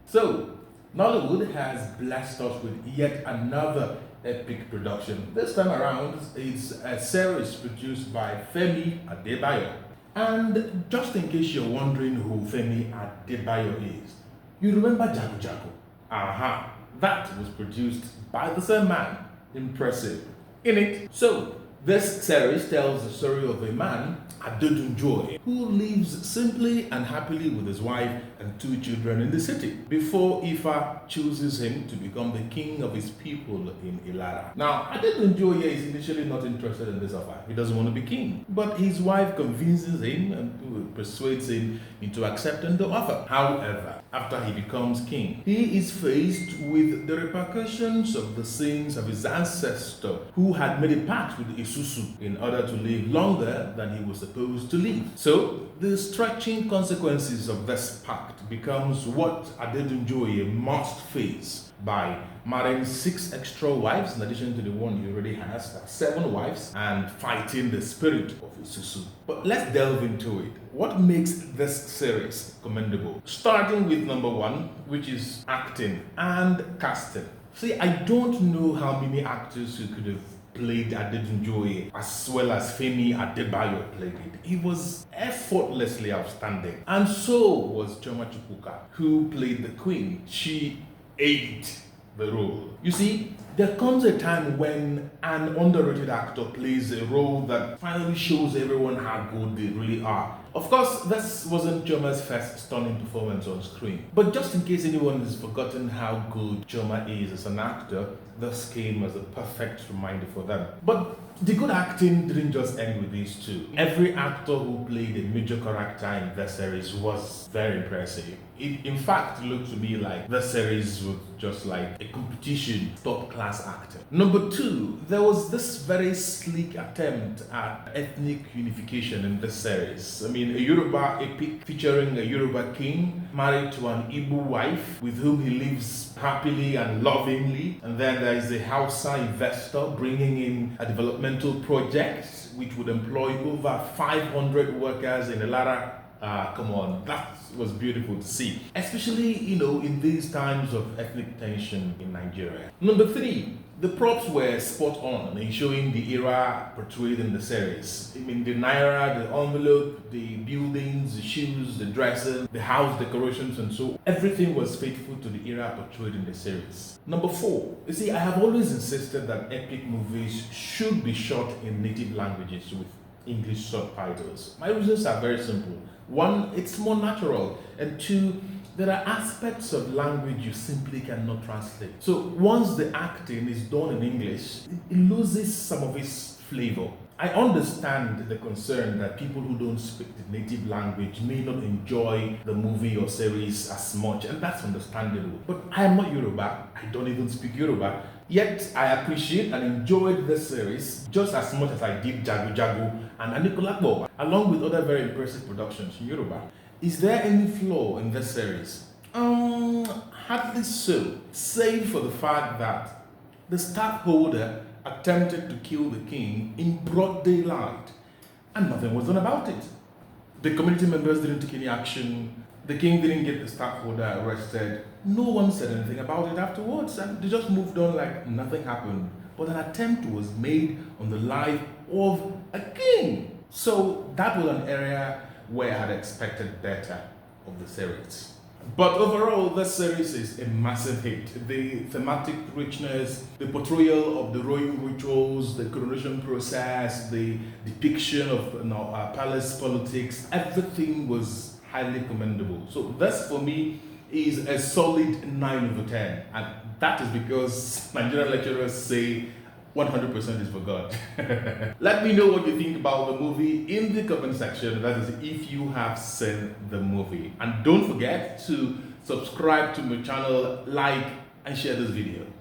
So, Nollywood has blessed us with yet another epic production. This time around, it's a series produced by Femi Adebayo. And just in case you're wondering who Femi Adebayo is, you remember Jago Jago? Aha, that was produced by the same man. Impressive, innit? So, this series tells the story of a man, Adedunjoye, who lives simply and happily with his wife and 2 children in the city before Ifa chooses him to become the king of his people in Ilara. Now, Adedunjoye is initially not interested in this affair. He doesn't want to be king. But his wife convinces him and persuades him into accepting the offer. However, after he becomes king, he is faced with the repercussions of the sins of his ancestor, who had made a pact with Esusu in order to live longer than he was supposed to live. So, the stretching consequences of this pact becomes what Adedunjoye must face by marrying 6 extra wives in addition to the one he already has, that's 7 wives, and fighting the spirit of Esusu. But let's delve into it. What makes this series commendable? Starting with number 1, which is acting and casting. See, I don't know how many actors who could have played Adedunjoye as well as Femi Adebayo played it. He was effortlessly outstanding. And so was Chukwuka, who played the queen. She ate the role. You see, there comes a time when an underrated actor plays a role that finally shows everyone how good they really are. Of course, this wasn't Chioma's first stunning performance on screen. But just in case anyone has forgotten how good Chioma is as an actor, this came as a perfect reminder for them. But the good acting didn't just end with these 2. Every actor who played a major character in the series was very impressive. It in fact looked to me like the series was just like a competition top-class acting. Number 2, there was this very sleek attempt at ethnic unification in this series. I mean, a Yoruba epic featuring a Yoruba king married to an Igbo wife with whom he lives happily and lovingly. And then there is a Hausa investor bringing in a developmental project which would employ over 500 workers in Ilara. Come on, that was beautiful to see. Especially, in these times of ethnic tension in Nigeria. Number 3, the props were spot on in showing the era portrayed in the series. I mean, the naira, the envelope, the buildings, the shoes, the dresses, the house decorations, and so everything was faithful to the era portrayed in the series. Number 4, you see, I have always insisted that epic movies should be shot in native languages with English subtitles. My reasons are very simple. 1, it's more natural, and 2, there are aspects of language you simply cannot translate. So once the acting is done in English, it loses some of its flavor. I understand the concern that people who don't speak the native language may not enjoy the movie or series as much, and that's understandable. But I am not Yoruba, I don't even speak Yoruba, yet I appreciate and enjoyed this series just as much as I did Jago Jago and Anikulapo, along with other very impressive productions in Yoruba. Is there any flaw in this series? Hardly so, save for the fact that the stadtholder attempted to kill the king in broad daylight, and nothing was done about it. The community members didn't take any action. The king didn't get the stadtholder arrested. No one said anything about it afterwards, and they just moved on like nothing happened. But an attempt was made on the life of a king. So that was an area where I had expected better of the series. But overall, this series is a massive hit. The thematic richness, the portrayal of the royal rituals, the coronation process, the depiction of palace politics, everything was highly commendable. So this for me is a solid 9 over 10. And that is because Nigerian lecturers say 100% is for God. Let me know what you think about the movie in the comment section. That is, if you have seen the movie. And don't forget to subscribe to my channel, like, and share this video.